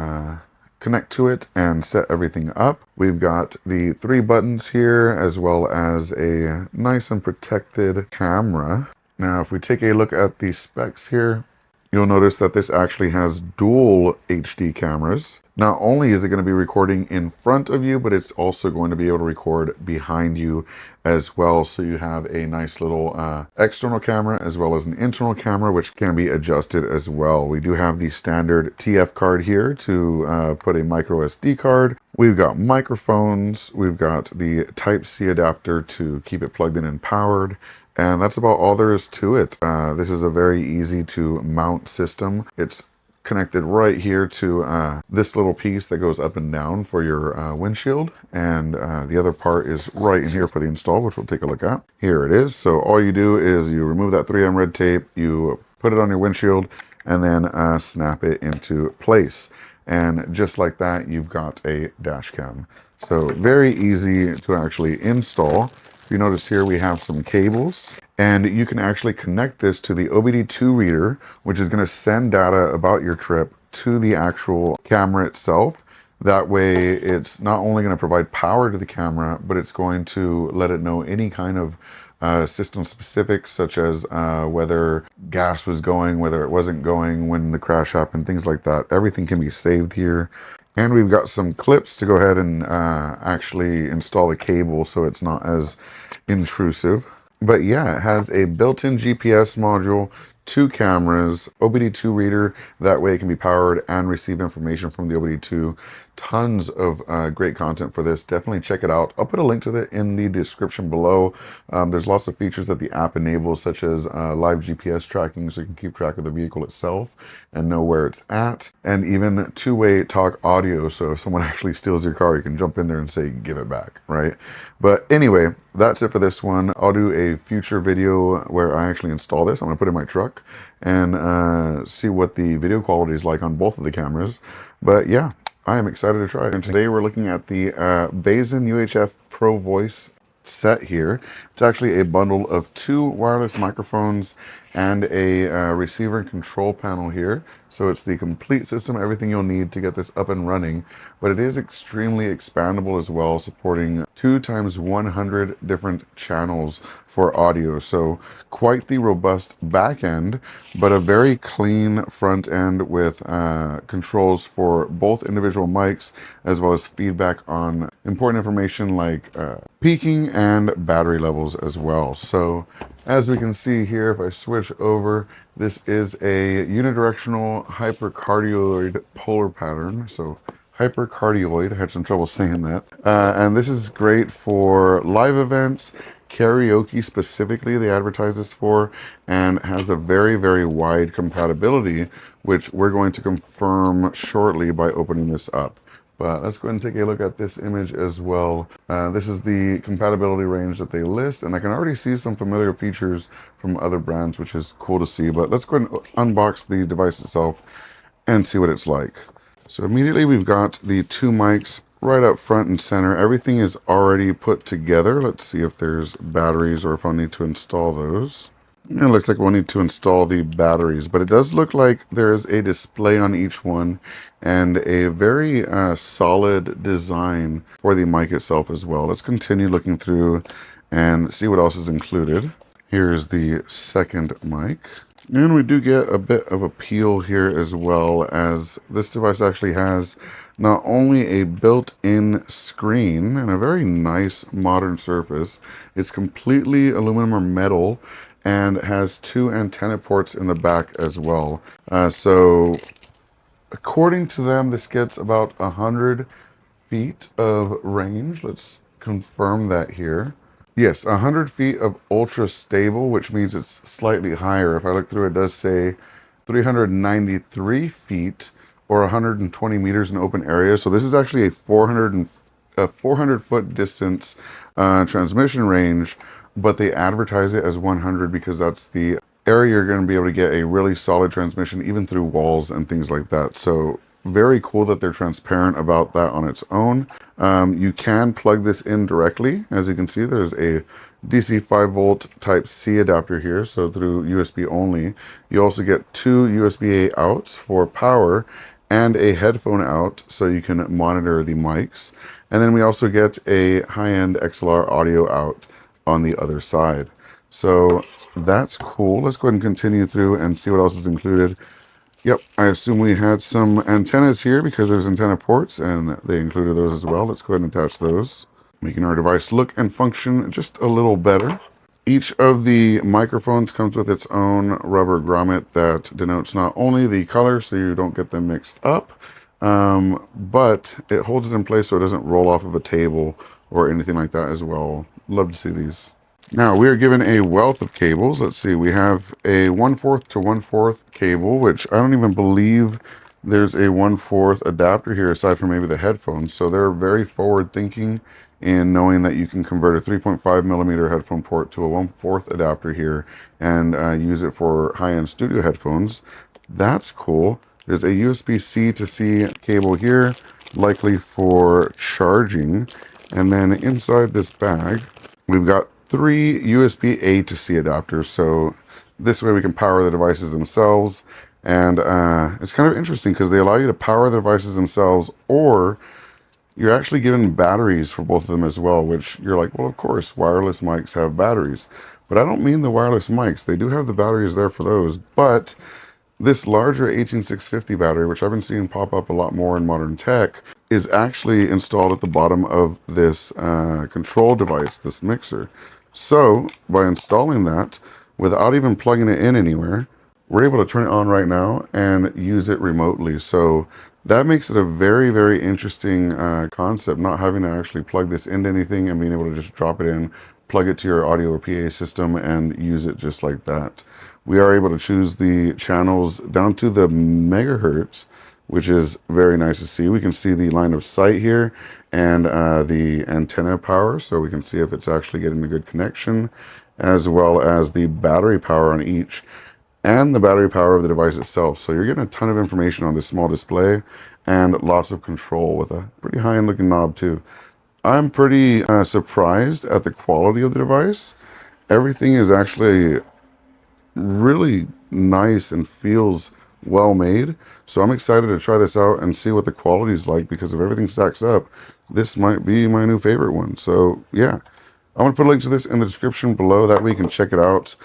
[SPEAKER 1] connect to it and set everything up. We've got the 3 buttons here, as well as a nice and protected camera. Now, if we take a look at the specs here, you'll notice that this actually has dual HD cameras. Not only is it going to be recording in front of you, but it's also going to be able to record behind you as well. So you have a nice little external camera as well as an internal camera, which can be adjusted as well. We do have the standard TF card here to put a micro SD card. We've got microphones. We've got the Type-C adapter to keep it plugged in and powered. And that's about all there is to it. This is a very easy to mount system. It's connected right here to this little piece that goes up and down for your windshield. And the other part is right in here for the install, which we'll take a look at. Here it is. So all you do is you remove that 3M red tape, you put it on your windshield, and then snap it into place. And just like that, you've got a dash cam. So very easy to actually install. If you notice here, we have some cables, and you can actually connect this to the OBD2 reader, which is going to send data about your trip to the actual camera itself. That way, it's not only going to provide power to the camera, but it's going to let it know any kind of system specifics, such as whether gas was going, whether it wasn't going, when the crash happened, things like that. Everything can be saved here. And we've got some clips to go ahead and actually install the cable so it's not as intrusive. But yeah, it has a built-in GPS module, 2 cameras, OBD2 reader. That way it can be powered and receive information from the OBD2. Tons of great content for this. Definitely check it out. I'll put a link to it in the description below. There's lots of features that the app enables, such as live GPS tracking, so you can keep track of the vehicle itself and know where it's at. And even 2-way talk audio, so if someone actually steals your car, you can jump in there and say, give it back, right? But anyway, that's it for this one. I'll do a future video where I actually install this. I'm gonna put it in my truck and see what the video quality is like on both of the cameras. But yeah, I am excited to try it. And today we're looking at the Basin UHF Pro Voice set here. It's actually a bundle of 2 wireless microphones and a receiver and control panel here. So it's the complete system, everything you'll need to get this up and running. But it is extremely expandable as well, supporting 2 times 100 different channels for audio. So quite the robust back end, but a very clean front end with controls for both individual mics, as well as feedback on important information like peaking and battery levels as well. So as we can see here, if I switch over, this is a unidirectional hypercardioid polar pattern. So hypercardioid, I had some trouble saying that. And this is great for live events, karaoke specifically, they advertise this for, and has a very wide compatibility, which we're going to confirm shortly by opening this up. But let's go ahead and take a look at this image as well. This is the compatibility range that they list, and I can already see some familiar features from other brands, which is cool to see. But let's go ahead and unbox the device itself and see what it's like. So immediately we've got the 2 mics right up front and center. Everything is already put together. Let's see if there's batteries or if I need to install those. It looks like we'll need to install the batteries, but it does look like there's a display on each one and a very solid design for the mic itself as well. Let's continue looking through and see what else is included. Here's the second mic. And we do get a bit of a peel here as well, as this device actually has not only a built-in screen and a very nice modern surface, it's completely aluminum or metal and has two antenna ports in the back as well. So according to them, this gets about 100 feet of range. Let's confirm that here. Yes, 100 feet of ultra stable, which means it's slightly higher. If I look through, it does say 393 feet or 120 meters in open area. So this is actually a 400 foot distance transmission range, but they advertise it as 100 because that's the area you're going to be able to get a really solid transmission, even through walls and things like that. So very cool that they're transparent about that on its own. You can plug this in directly. As you can see, there's a DC 5 volt type C adapter here, so through USB only. You also get two USB-A outs for power and a headphone out so you can monitor the mics. And then we also get a high-end XLR audio out on the other side. So that's cool. Let's go ahead and continue through and see what else is included. Yep, I assume we had some antennas here because there's antenna ports and they included those as well. Let's go ahead and attach those, making our device look and function just a little better. Each of the microphones comes with its own rubber grommet that denotes not only the color so you don't get them mixed up, but it holds it in place so it doesn't roll off of a table or anything like that as well. Love to see these. Now we are given a wealth of cables. Let's see, we have a 1/4 to 1/4 cable, which I don't even believe there's a 1/4 adapter here aside from maybe the headphones. So they're very forward thinking in knowing that you can convert a 3.5 millimeter headphone port to a 1/4 adapter here and use it for high-end studio headphones. That's cool. There's a USB-C to C cable here, likely for charging. And then inside this bag, we've got three USB-A to C adapters, so this way we can power the devices themselves. And it's kind of interesting because they allow you to power the devices themselves, or you're actually given batteries for both of them as well, which you're like, well, of course, wireless mics have batteries. But I don't mean the wireless mics. They do have the batteries there for those, but this larger 18650 battery, which I've been seeing pop up a lot more in modern tech, is actually installed at the bottom of this control device, this mixer. So by installing that, without even plugging it in anywhere, we're able to turn it on right now and use it remotely. So that makes it a very, very interesting concept, not having to actually plug this into anything and being able to just drop it in, plug it to your audio or PA system and use it just like that. We are able to choose the channels down to the megahertz, which is very nice to see. We can see the line of sight here and the antenna power, so we can see if it's actually getting a good connection, as well as the battery power on each and the battery power of the device itself. So you're getting a ton of information on this small display and lots of control with a pretty high-end looking knob too. I'm pretty surprised at the quality of the device. Everything is actually really nice and feels well made. So I'm excited to try this out and see what the quality is like, because if everything stacks up, this might be my new favorite one. So yeah, I'm going to put a link to this in the description below. That way you can check it out.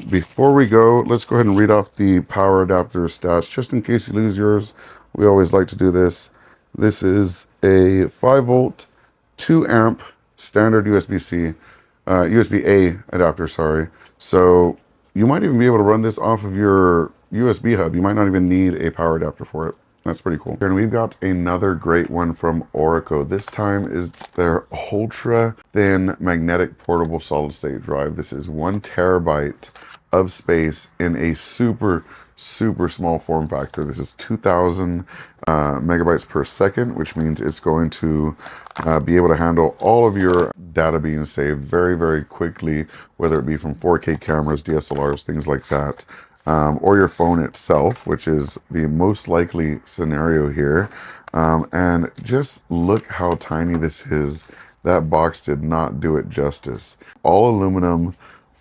[SPEAKER 1] Before we go, let's go ahead and read off the power adapter stats, just in case you lose yours. We always like to do this. This is a 5 volt, 2 amp standard USB-C, USB-A adapter, sorry. So you might even be able to run this off of your USB hub. You might not even need a power adapter for it. That's pretty cool. And we've got another great one from Oracle. This time is their ultra thin magnetic portable solid state drive. This is 1 terabyte of space in a super small form factor. This is 2000 megabytes per second, which means it's going to be able to handle all of your data being saved very quickly, whether it be from 4K cameras, DSLRs, things like that. Or your phone itself, which is the most likely scenario here. And just look how tiny this is. That box did not do it justice. All aluminum,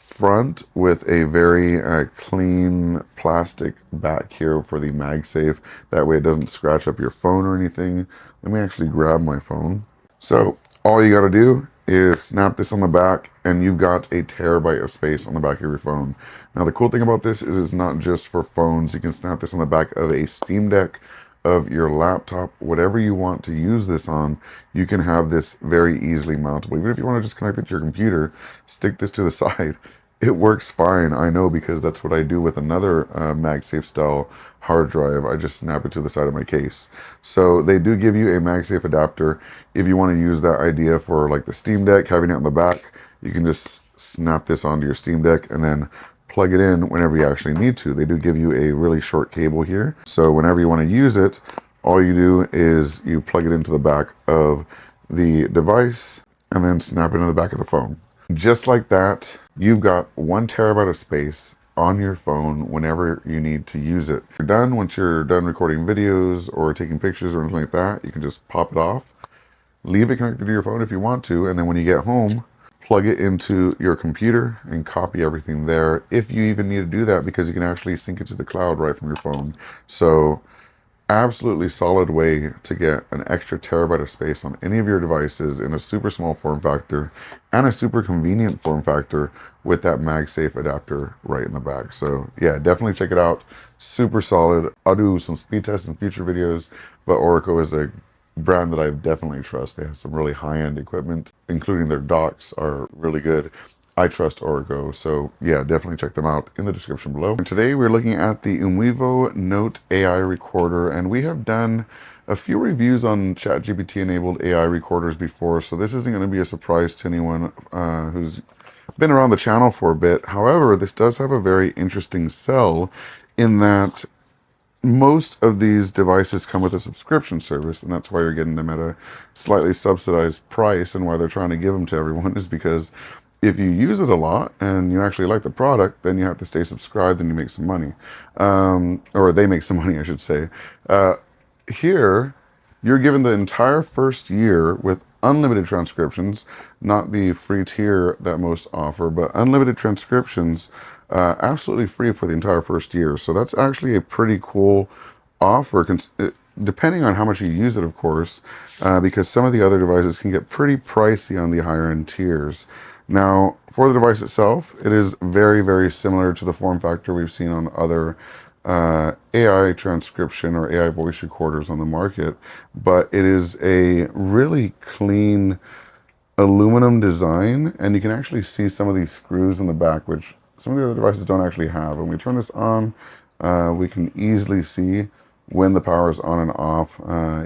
[SPEAKER 1] front with a very clean plastic back here for the MagSafe. That way it doesn't scratch up your phone or anything. Let me actually grab my phone. So all you got to do is snap this on the back and you've got a terabyte of space on the back of your phone. Now the cool thing about this is it's not just for phones. You can snap this on the back of a Steam Deck, of your laptop, whatever you want to use this on. You can have this very easily mountable. Even if you want to just connect it to your computer, stick this to the side. It works fine, I know, because that's what I do with another MagSafe style hard drive. I just snap it to the side of my case. So they do give you a MagSafe adapter. If you want to use that idea for like the Steam Deck, having it on the back, you can just snap this onto your Steam Deck and then plug it in whenever you actually need to. They do give you a really short cable here. So whenever you want to use it, all you do is you plug it into the back of the device and then snap it into the back of the phone. Just like that, you've got 1 terabyte of space on your phone whenever you need to use it. You're done. Once you're done recording videos or taking pictures or anything like that, you can just pop it off, leave it connected to your phone if you want to, and then when you get home, plug it into your computer and copy everything there, if you even need to do that, because you can actually sync it to the cloud right from your phone. So absolutely solid way to get an extra terabyte of space on any of your devices in a super small form factor and a super convenient form factor with that MagSafe adapter right in the back. So yeah, definitely check it out. Super solid. I'll do some speed tests in future videos, but Orico is a brand that I definitely trust. They have some really high-end equipment, including their docks are really good. I trust Orico, so yeah, definitely check them out in the description below. And today we're looking at the Umevo Note AI recorder, and we have done a few reviews on ChatGPT enabled AI recorders before, so this isn't going to be a surprise to anyone who's been around the channel for a bit. However, this does have a very interesting sell in that most of these devices come with a subscription service, and that's why you're getting them at a slightly subsidized price, and why they're trying to give them to everyone is because if you use it a lot and you actually like the product, then you have to stay subscribed and you make some money. Or they make some money, I should say. Here, you're given the entire first year with unlimited transcriptions, not the free tier that most offer, but unlimited transcriptions, absolutely free for the entire first year. So that's actually a pretty cool offer, depending on how much you use it, of course, because some of the other devices can get pretty pricey on the higher end tiers. Now, for the device itself, it is very, very similar to the form factor we've seen on other AI transcription or AI voice recorders on the market, but it is a really clean aluminum design, and you can actually see some of these screws in the back, which some of the other devices don't actually have. When we turn this on, we can easily see when the power is on and off,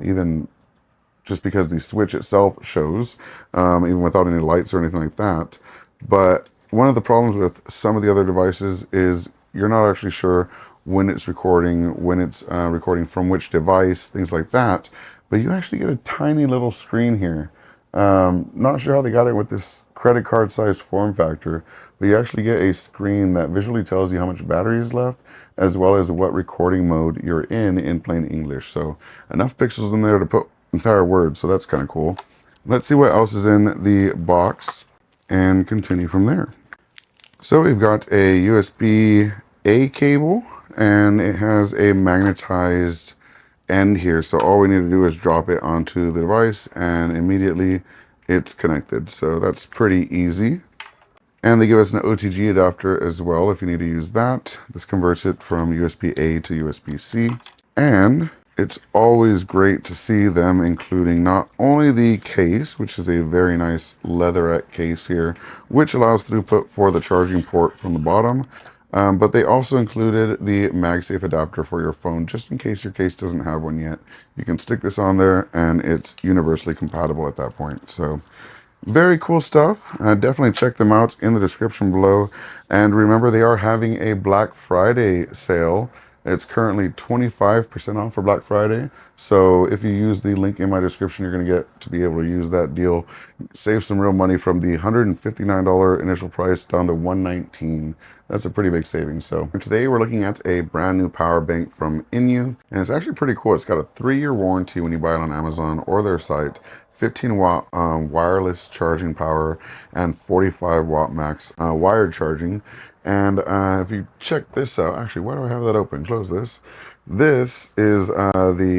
[SPEAKER 1] even just because the switch itself shows, even without any lights or anything like that. But one of the problems with some of the other devices is you're not actually sure when it's recording, when it's recording from which device, things like that. But you actually get a tiny little screen here. Not sure how they got it with this credit card size form factor, but you actually get a screen that visually tells you how much battery is left, as well as what recording mode you're in plain English. So enough pixels in there to put entire words, so that's kind of cool. Let's see what else is in the box and continue from there. So we've got a USB-A cable, and it has a magnetized end here. So all we need to do is drop it onto the device and immediately it's connected. So that's pretty easy. And they give us an OTG adapter as well if you need to use that. This converts it from USB-A to USB-C. And it's always great to see them including not only the case, which is a very nice leatherette case here, which allows throughput for the charging port from the bottom, but they also included the MagSafe adapter for your phone, just in case your case doesn't have one yet. You can stick this on there and it's universally compatible at that point. So very cool stuff. Definitely check them out in the description below. And remember, they are having a Black Friday sale It's currently 25% off for Black Friday. So if you use the link in my description, you're going to get to be able to use that deal. Save some real money from the $159 initial price down to $119. That's a pretty big savings. So today we're looking at a brand new power bank from Inu, and it's actually pretty cool. It's got a 3-year warranty when you buy it on Amazon or their site, 15-watt wireless charging power, and 45-watt max wired charging. And if you check this out, actually, why do I have that open? Close this. This is the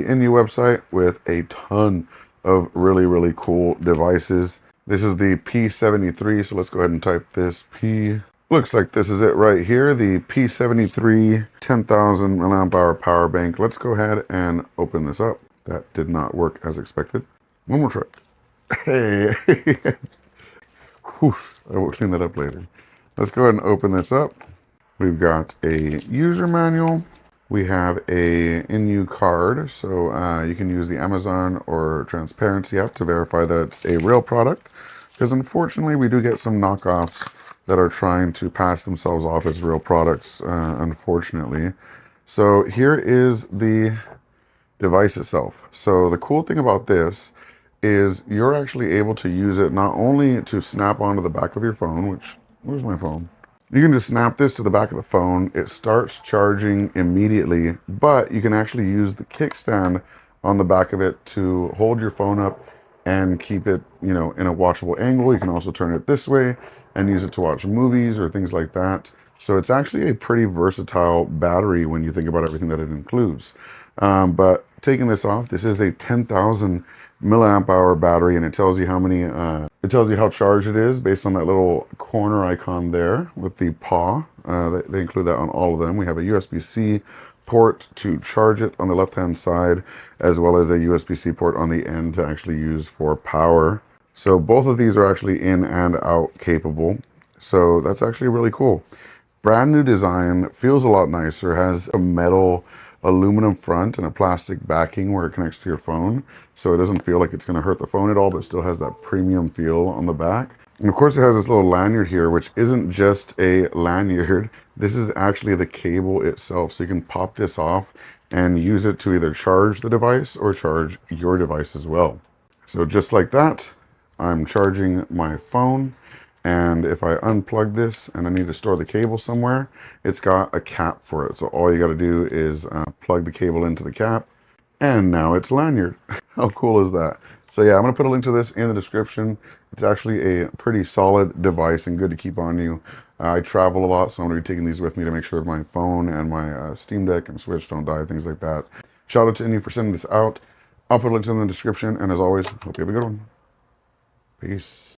[SPEAKER 1] Inu website with a ton of really, really cool devices. This is the P73, so let's go ahead and type this P. Looks like this is it right here, the P73 10,000 milliamp hour power bank. Let's go ahead and open this up. That did not work as expected. One more try. Hey. Whoosh, I will clean that up later. Let's go ahead and open this up. We've got a user manual. We have a Inu card, so you can use the Amazon or Transparency app to verify that it's a real product. Because unfortunately, we do get some knockoffs that are trying to pass themselves off as real products, unfortunately. So here is the device itself. So the cool thing about this is you're actually able to use it not only to snap onto the back of your phone, which, where's my phone? You can just snap this to the back of the phone. It starts charging immediately, but you can actually use the kickstand on the back of it to hold your phone up and keep it, you know, in a watchable angle. You can also turn it this way and use it to watch movies or things like that. So it's actually a pretty versatile battery when you think about everything that it includes. But taking this off, this is a 10,000 milliamp hour battery, and it tells you how many, it tells you how charged it is based on that little corner icon there with the paw. They include that on all of them. We have a USB-C port to charge it on the left-hand side, as well as a USB-C port on the end to actually use for power. So both of these are actually in and out capable. So that's actually really cool. Brand new design, feels a lot nicer, has a metal aluminum front and a plastic backing where it connects to your phone. So it doesn't feel like it's going to hurt the phone at all, but still has that premium feel on the back. And of course it has this little lanyard here, which isn't just a lanyard. This is actually the cable itself. So you can pop this off and use it to either charge the device or charge your device as well. So just like that, I'm charging my phone. And if I unplug this and I need to store the cable somewhere, it's got a cap for it. So all you got to do is plug the cable into the cap, and now it's lanyard. How cool is that? So yeah, I'm going to put a link to this in the description. It's actually a pretty solid device and good to keep on you. I travel a lot, so I'm going to be taking these with me to make sure my phone and my Steam Deck and Switch don't die, things like that. Shout out to Inu for sending this out. I'll put links in the description, and as always, hope you have a good one. Peace.